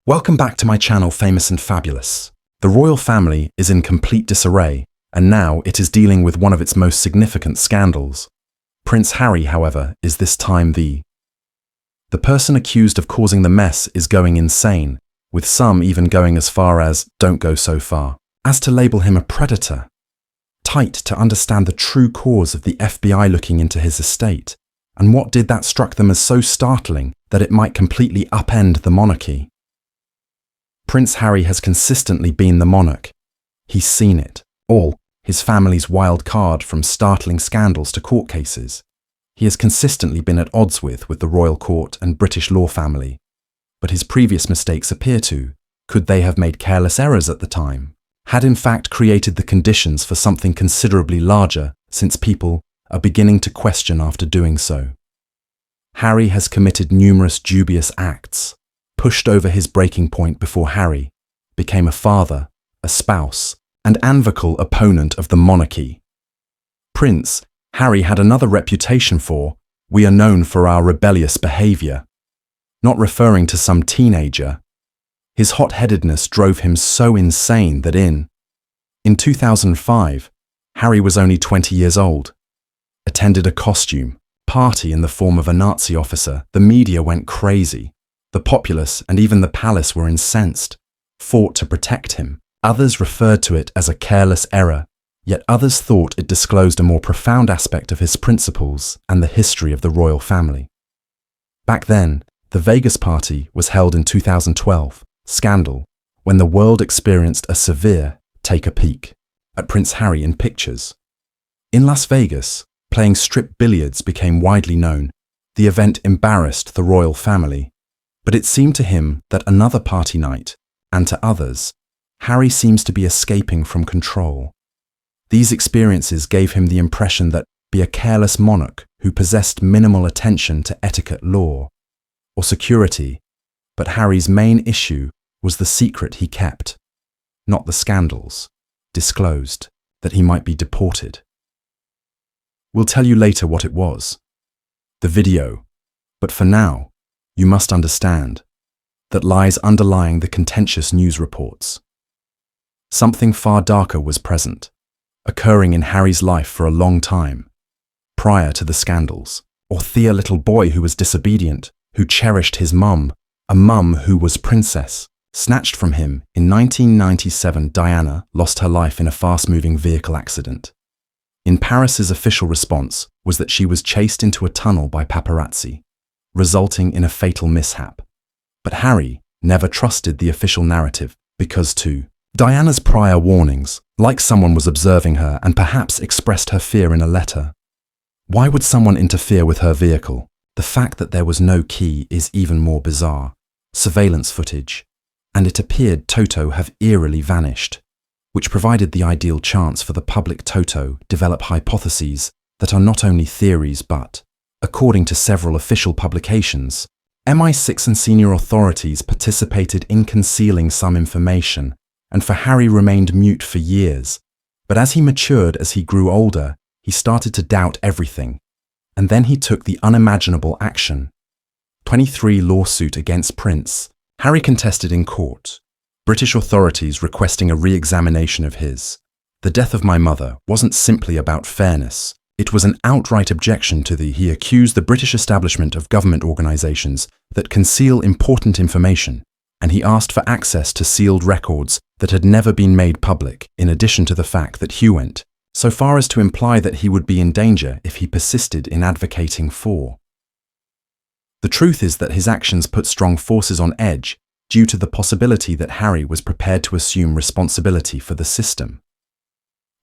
Welcome back to my channel, Famous and Fabulous. The royal family is in complete disarray, and now it is dealing with one of its most significant scandals. Prince Harry, however, is this time the person accused of causing the mess is going insane, with some even going as far as, don't go so far, as to label him a predator. Tight to understand the true cause of the FBI looking into his estate, and what did that struck them as so startling that it might completely upend the monarchy. Prince Harry has consistently been the monarch. He's seen it all, his family's wild card from startling scandals to court cases. He has consistently been at odds with the royal court and British law family. But his previous mistakes appear to, could they have made careless errors at the time, had in fact created the conditions for something considerably larger, since people are beginning to question after doing so. Harry has committed numerous dubious acts, pushed over his breaking point before Harry became a father, a spouse, and vocal opponent of the monarchy. Prince Harry had another reputation for, we are known for our rebellious behavior. Not referring to some teenager. His hot-headedness drove him so insane that in 2005, Harry was only 20 years old. Attended a costume party in the form of a Nazi officer. The media went crazy. The populace and even the palace were incensed, fought to protect him. Others referred to it as a careless error, yet others thought it disclosed a more profound aspect of his principles and the history of the royal family. Back then, the Vegas party was held in 2012, scandal, when the world experienced a severe take a peek at Prince Harry in pictures. In Las Vegas, playing strip billiards became widely known. The event embarrassed the royal family. But it seemed to him that another party night, and to others, Harry seems to be escaping from control. These experiences gave him the impression that be a careless monarch who possessed minimal attention to etiquette law or security, but Harry's main issue was the secret he kept, not the scandals disclosed that he might be deported. We'll tell you later what it was, the video, but for now, you must understand that lies underlying the contentious news reports. Something far darker was present, occurring in Harry's life for a long time, prior to the scandals. Orthea, little boy who was disobedient, who cherished his mum, a mum who was princess, snatched from him in 1997. Diana lost her life in a fast-moving vehicle accident. In Paris's official response was that she was chased into a tunnel by paparazzi, resulting in a fatal mishap. But Harry never trusted the official narrative because to Diana's prior warnings, like someone was observing her and perhaps expressed her fear in a letter. Why would someone interfere with her vehicle? The fact that there was no key is even more bizarre. Surveillance footage, and it appeared Toto have eerily vanished, which provided the ideal chance for the public Toto develop hypotheses that are not only theories but, according to several official publications, MI6 and senior authorities participated in concealing some information, and for Harry remained mute for years. But as he matured, as he grew older, he started to doubt everything. And then he took the unimaginable action. 23 lawsuit against Prince Harry contested in court. British authorities requesting a re-examination of his. The death of my mother wasn't simply about fairness. It was an outright objection to he accused the British establishment of government organisations that conceal important information, and he asked for access to sealed records that had never been made public, in addition to the fact that Hugh went so far as to imply that he would be in danger if he persisted in advocating for. The truth is that his actions put strong forces on edge due to the possibility that Harry was prepared to assume responsibility for the system.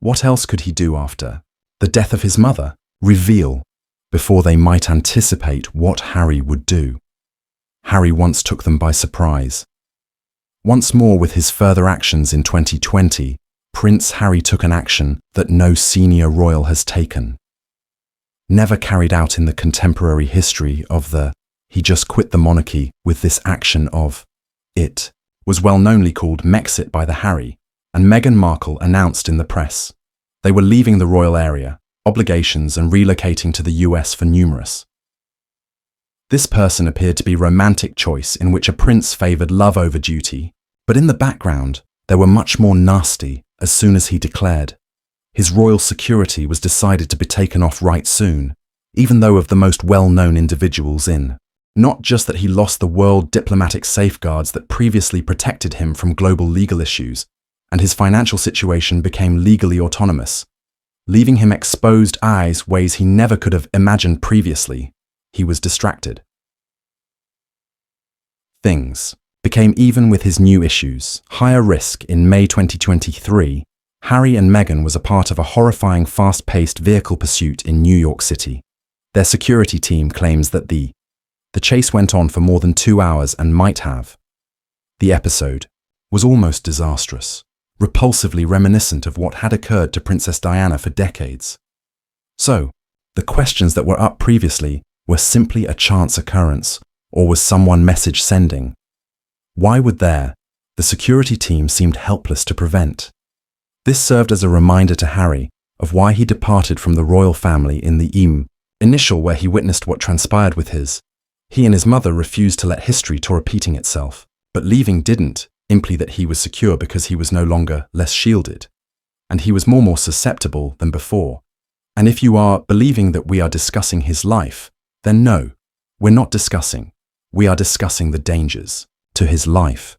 What else could he do after the death of his mother? Reveal, before they might anticipate what Harry would do. Harry once took them by surprise. Once more with his further actions in 2020, Prince Harry took an action that no senior royal has taken. Never carried out in the contemporary history of he just quit the monarchy with this action of, it was well-knownly called Mexit by the Harry, and Meghan Markle announced in the press. They were leaving the royal area, obligations and relocating to the US for numerous This person appeared to be a romantic choice in which a prince favoured love over duty, but in the background, there were much more nasty as soon as he declared. His royal security was decided to be taken off right soon, even though of the most well-known individuals in. Not just that he lost the world diplomatic safeguards that previously protected him from global legal issues, and his financial situation became legally autonomous, leaving him exposed eyes ways he never could have imagined previously. He was distracted. Things became even with his new issues. Higher risk. In May 2023, Harry and Meghan was a part of a horrifying fast-paced vehicle pursuit in New York City. Their security team claims that the chase went on for more than 2 hours and might have. The episode was almost disastrous, repulsively reminiscent of what had occurred to Princess Diana for decades. So, the questions that were up previously were simply a chance occurrence, or was someone message sending? Why would the security team seemed helpless to prevent? This served as a reminder to Harry of why he departed from the royal family in the initial where he witnessed what transpired with he and his mother refused to let history to repeating itself, but leaving didn't imply that he was secure because he was no longer less shielded, and he was more susceptible than before. And if you are believing that we are discussing his life, then no, we're not discussing. We are discussing the dangers to his life.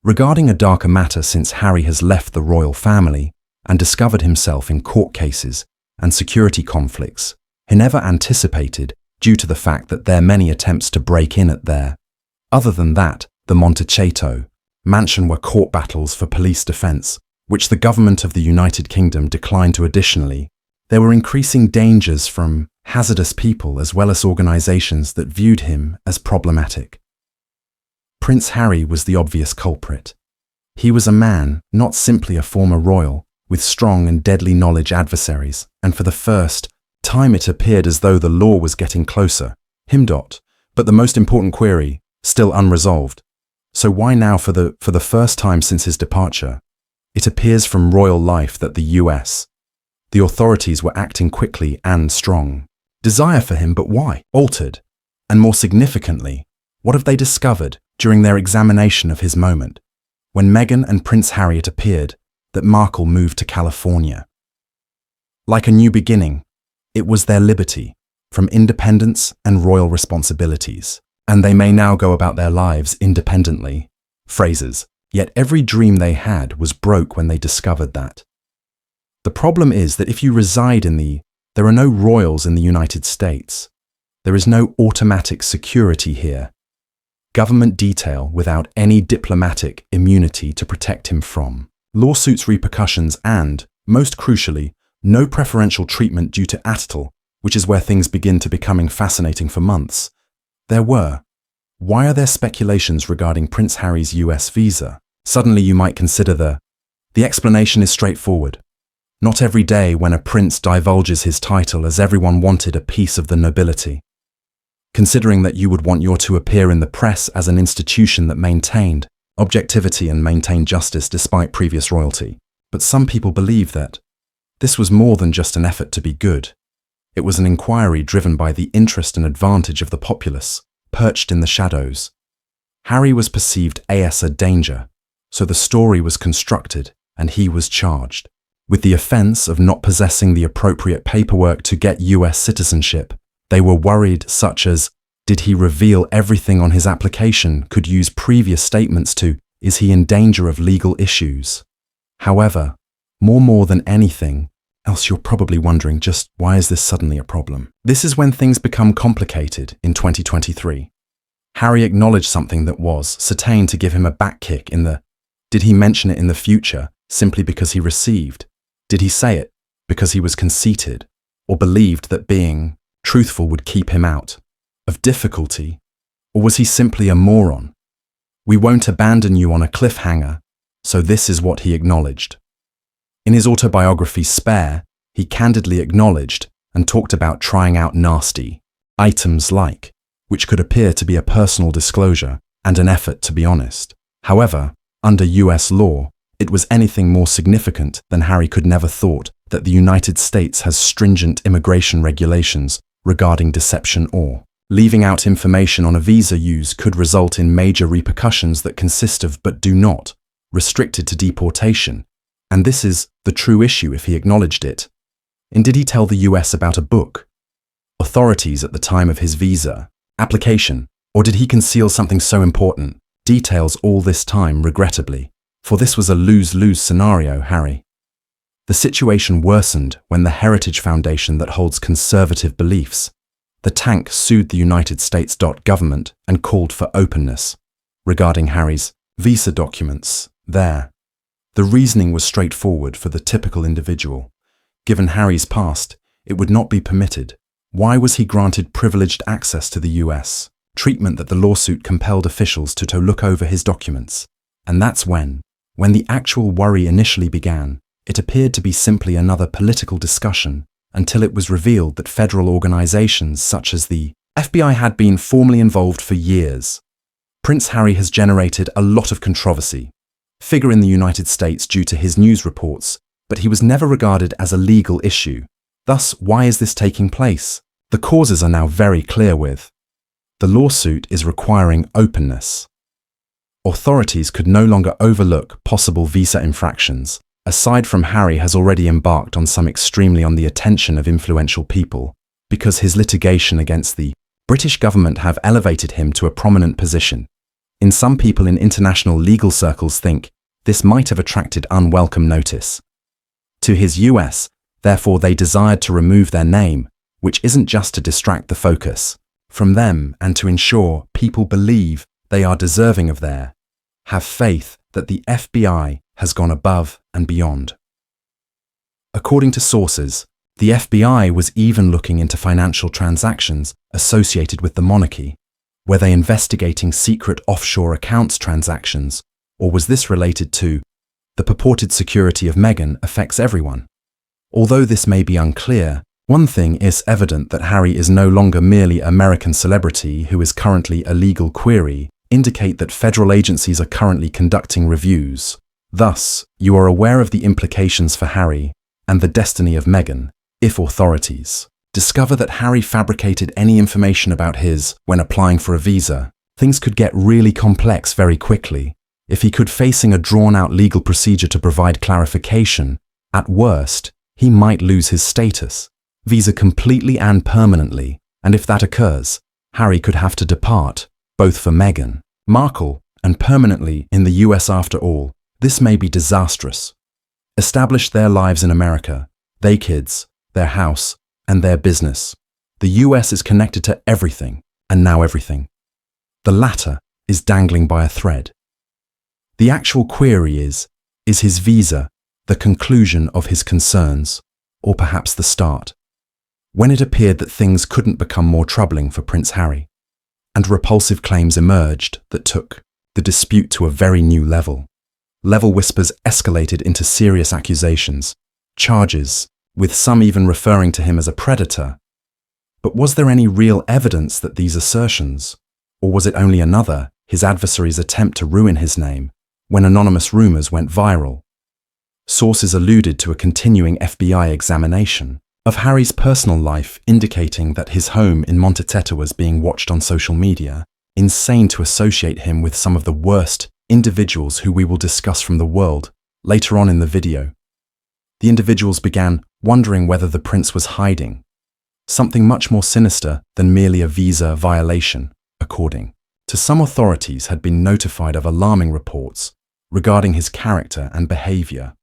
Regarding a darker matter, since Harry has left the royal family and discovered himself in court cases and security conflicts, he never anticipated due to the fact that there are many attempts to break in at there. Other than that, the Montecito mansion were court battles for police defense, which the government of the United Kingdom declined to. Additionally, there were increasing dangers from hazardous people as well as organizations that viewed him as problematic. Prince Harry was the obvious culprit. He was a man, not simply a former royal, with strong and deadly knowledge adversaries, and for the first time it appeared as though the law was getting closer. But the most important query, still unresolved. So why now for the first time since his departure? It appears from royal life that the authorities were acting quickly and strong. Desire for him, but why? Altered. And more significantly, what have they discovered during their examination of his moment, when Meghan and Prince Harry it appeared that Markle moved to California? Like a new beginning, it was their liberty from independence and royal responsibilities, and they may now go about their lives independently. Phrases. Yet every dream they had was broke when they discovered that. The problem is that if you reside there are no royals in the United States. There is no automatic security here. Government detail without any diplomatic immunity to protect him from lawsuits, repercussions, and, most crucially, no preferential treatment due to attittle, which is where things begin to becoming fascinating for months. There were. Why are there speculations regarding Prince Harry's US visa? Suddenly you might consider the explanation is straightforward. Not every day when a prince divulges his title as everyone wanted a piece of the nobility. Considering that you would want to appear in the press as an institution that maintained objectivity and maintained justice despite previous royalty. But some people believe that this was more than just an effort to be good. It was an inquiry driven by the interest and advantage of the populace, perched in the shadows. Harry was perceived as a danger, so the story was constructed and he was charged with the offense of not possessing the appropriate paperwork to get US citizenship. They were worried, such as, did he reveal everything on his application? Could use previous statements to, is he in danger of legal issues? However, more than anything else, you're probably wondering just why is this suddenly a problem? This is when things become complicated in 2023. Harry acknowledged something that was certain to give him a back kick did he mention it in the future simply because he received? Did he say it because he was conceited or believed that being truthful would keep him out of difficulty? Or was he simply a moron? We won't abandon you on a cliffhanger, so this is what he acknowledged. In his autobiography Spare, he candidly acknowledged and talked about trying out nasty items which could appear to be a personal disclosure and an effort to be honest. However, under US law, it was anything more significant than Harry could never thought that the United States has stringent immigration regulations regarding deception or Leaving out information on a visa use could result in major repercussions that consist of but do not restricted to deportation. And this is the true issue if he acknowledged it. And did he tell the US about a book, authorities at the time of his visa application, or did he conceal something so important? Details all this time, regrettably, for this was a lose-lose scenario, Harry. The situation worsened when the Heritage Foundation that holds conservative beliefs, the tank, sued the United States government and called for openness regarding Harry's visa documents there. The reasoning was straightforward for the typical individual. Given Harry's past, it would not be permitted. Why was he granted privileged access to the US? Treatment that the lawsuit compelled officials to look over his documents. And that's when the actual worry initially began, it appeared to be simply another political discussion until it was revealed that federal organizations such as the FBI had been formally involved for years. Prince Harry has generated a lot of controversy, figure in the United States due to his news reports, but he was never regarded as a legal issue. Thus, why is this taking place? The causes are now very clear with. The lawsuit is requiring openness. Authorities could no longer overlook possible visa infractions. Aside from Harry has already embarked on some extremely on the attention of influential people, because his litigation against the British government have elevated him to a prominent position. Some people in international legal circles think this might have attracted unwelcome notice to his US, therefore they desired to remove their name, which isn't just to distract the focus from them and to ensure people believe they are deserving of have faith that the FBI has gone above and beyond. According to sources, the FBI was even looking into financial transactions associated with the monarchy. Were they investigating secret offshore accounts transactions, or was this related to the purported security of Meghan affects everyone? Although this may be unclear, one thing is evident that Harry is no longer merely an American celebrity who is currently a legal query, indicate that federal agencies are currently conducting reviews. Thus, you are aware of the implications for Harry and the destiny of Meghan if authorities discover that Harry fabricated any information about his when applying for a visa. Things could get really complex very quickly. If he could facing a drawn-out legal procedure to provide clarification, at worst, he might lose his status, visa completely and permanently, and if that occurs, Harry could have to depart, both for Meghan Markle and permanently in the US after all. This may be disastrous. Establish their lives in America, their kids, their house, and their business. The US is connected to everything, and now everything. The latter is dangling by a thread. The actual query is his visa the conclusion of his concerns, or perhaps the start? When it appeared that things couldn't become more troubling for Prince Harry, and repulsive claims emerged that took the dispute to a very new level. Whispers escalated into serious accusations, charges, with some even referring to him as a predator. But was there any real evidence that these assertions, or was it only another, his adversary's attempt to ruin his name, when anonymous rumors went viral? Sources alluded to a continuing FBI examination of Harry's personal life, indicating that his home in Montecito was being watched on social media. Insane to associate him with some of the worst individuals who we will discuss from the world later on in the video. The individuals began wondering whether the prince was hiding something much more sinister than merely a visa violation, according to some authorities had been notified of alarming reports regarding his character and behavior,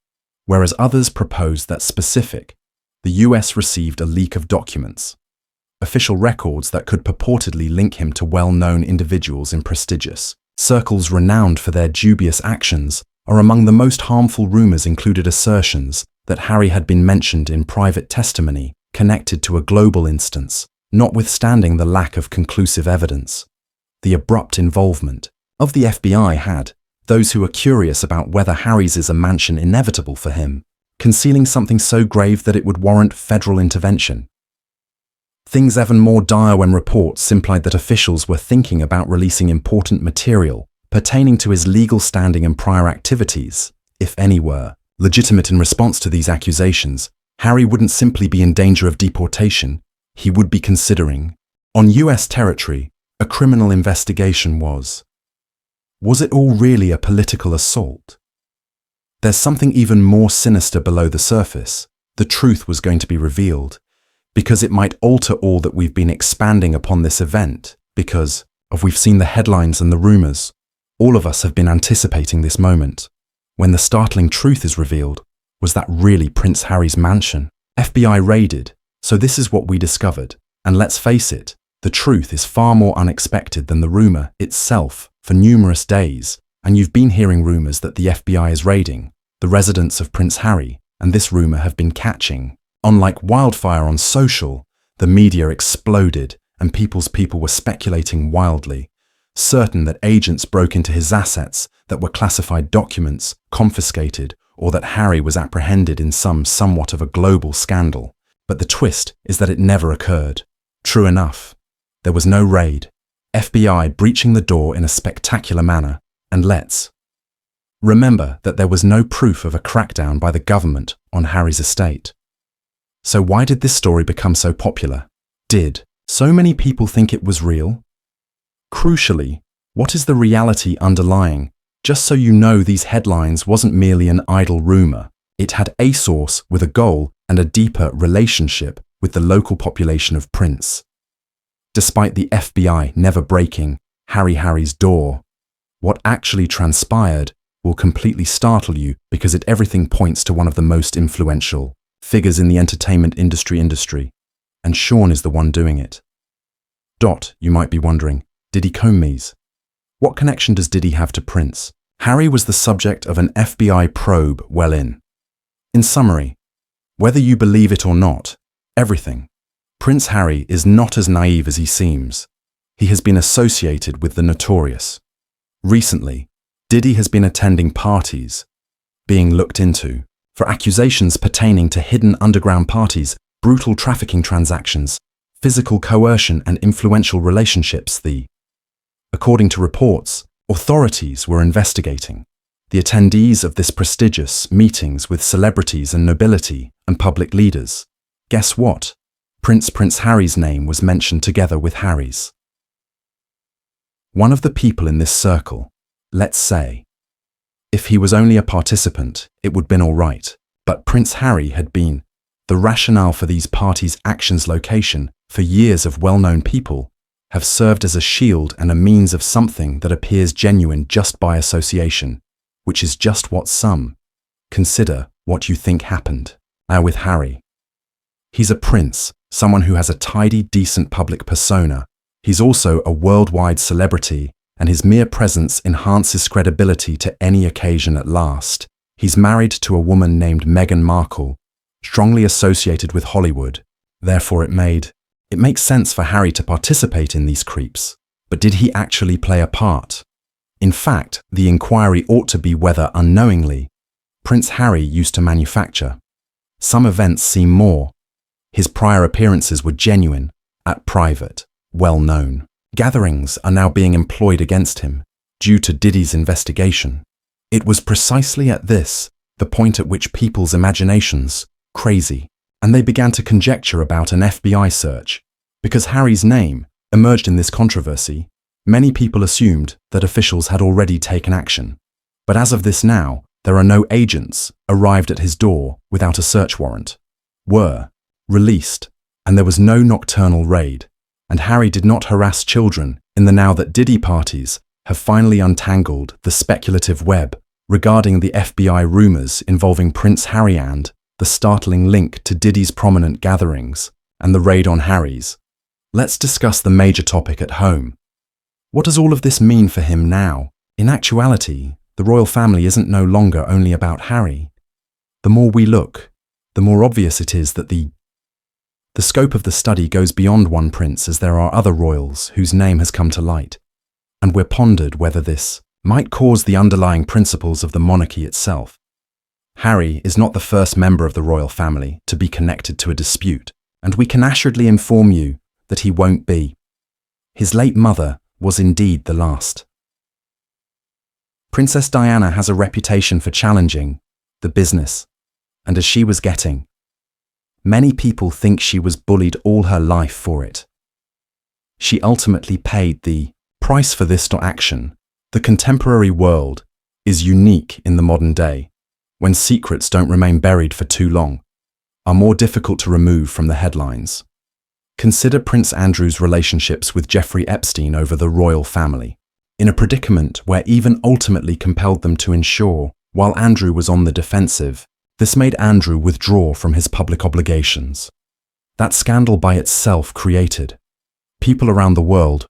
whereas others proposed that the US received a leak of documents, official records that could purportedly link him to well-known individuals in prestigious circles renowned for their dubious actions. Are among the most harmful rumors included assertions that Harry had been mentioned in private testimony connected to a global instance, notwithstanding the lack of conclusive evidence. The abrupt involvement of the FBI had those who are curious about whether Harry's is a mansion inevitable for him, concealing something so grave that it would warrant federal intervention. Things even more dire when reports implied that officials were thinking about releasing important material pertaining to his legal standing and prior activities, if any were legitimate in response to these accusations. Harry wouldn't simply be in danger of deportation, he would be considering On US territory, a criminal investigation was. Was it all really a political assault? There's something even more sinister below the surface. The truth was going to be revealed, because it might alter all that we've been expanding upon this event, because we've seen the headlines and the rumors. All of us have been anticipating this moment. When the startling truth is revealed, was that really Prince Harry's mansion? FBI raided, so this is what we discovered. And let's face it, the truth is far more unexpected than the rumor itself for numerous days, and you've been hearing rumors that the FBI is raiding the residence of Prince Harry, and this rumor have been catching on like wildfire on social. The media exploded, and people were speculating wildly, certain that agents broke into his assets, that were classified documents confiscated, or that Harry was apprehended in somewhat of a global scandal. But the twist is that it never occurred. True enough, there was no raid, FBI breaching the door in a spectacular manner, and let's remember that there was no proof of a crackdown by the government on Harry's estate. So why did this story become so popular? Did so many people think it was real? Crucially, what is the reality underlying? Just so you know, these headlines wasn't merely an idle rumor. It had a source with a goal and a deeper relationship with the local population of Prince. Despite the FBI never breaking Harry's door, what actually transpired will completely startle you, because everything points to one of the most influential figures in the entertainment industry, and Sean is the one doing it. You might be wondering, Diddy Combs? What connection does Diddy have to Prince? Harry was the subject of an FBI probe well in. In summary, whether you believe it or not, everything. Prince Harry is not as naive as he seems. He has been associated with the notorious. Recently, Diddy has been attending parties, being looked into, for accusations pertaining to hidden underground parties, brutal trafficking transactions, physical coercion and influential relationships. According to reports, authorities were investigating the attendees of this prestigious meetings with celebrities and nobility and public leaders. Guess what? Prince Harry's name was mentioned together with Harry's. One of the people in this circle, let's say. If he was only a participant, it would have been all right, but Prince Harry had been the rationale for these parties' actions. Location for years of well-known people have served as a shield and a means of something that appears genuine just by association, which is just what some consider what you think happened. Now with Harry, he's a prince, someone who has a tidy, decent public persona. He's also a worldwide celebrity, and his mere presence enhances credibility to any occasion at last. He's married to a woman named Meghan Markle, strongly associated with Hollywood. Therefore it makes sense for Harry to participate in these creeps. But did he actually play a part? In fact, the inquiry ought to be whether, unknowingly, Prince Harry used to manufacture. Some events seem more. His prior appearances were genuine, at private, well-known. Gatherings are now being employed against him, due to Diddy's investigation. It was precisely at this, the point at which people's imaginations, crazy, and they began to conjecture about an FBI search. Because Harry's name emerged in this controversy, many people assumed that officials had already taken action. But as of this now, there are no agents arrived at his door without a search warrant, were released, and there was no nocturnal raid. And Harry did not harass children in the now that Diddy parties have finally untangled the speculative web regarding the FBI rumors involving Prince Harry and the startling link to Diddy's prominent gatherings and the raid on Harry's. Let's discuss the major topic at home. What does all of this mean for him now? In actuality, the royal family isn't no longer only about Harry. The more we look, the more obvious it is that the scope of the study goes beyond one prince, as there are other royals whose name has come to light, and we're pondered whether this might cause the underlying principles of the monarchy itself. Harry is not the first member of the royal family to be connected to a dispute, and we can assuredly inform you that he won't be. His late mother was indeed the last. Princess Diana has a reputation for challenging the business, and as she was getting, many people think she was bullied all her life for it. She ultimately paid the price for this action. The contemporary world is unique in the modern day, when secrets don't remain buried for too long, are more difficult to remove from the headlines. Consider Prince Andrew's relationships with Jeffrey Epstein over the royal family, in a predicament where even ultimately compelled them to ensure, while Andrew was on the defensive, this made Andrew withdraw from his public obligations. That scandal by itself created. People around the world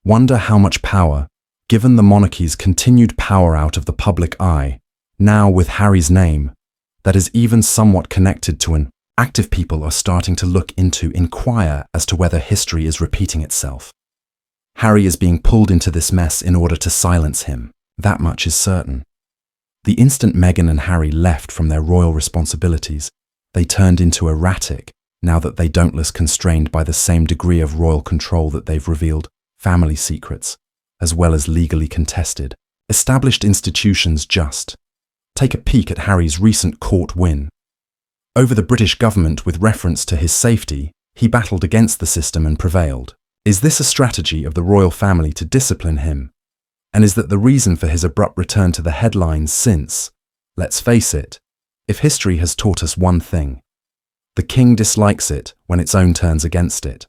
wonder how much power, given the monarchy's continued power out of the public eye, now with Harry's name, that is even somewhat connected to an active people are starting to look into, inquire as to whether history is repeating itself. Harry is being pulled into this mess in order to silence him. That much is certain. The instant Meghan and Harry left from their royal responsibilities, they turned into erratic, now that they don't less constrained by the same degree of royal control that they've revealed family secrets, as well as legally contested, established institutions. Just take a peek at Harry's recent court win. Over the British government with reference to his safety, he battled against the system and prevailed. Is this a strategy of the royal family to discipline him? And is that the reason for his abrupt return to the headlines since, let's face it, if history has taught us one thing, the king dislikes it when its own turns against it.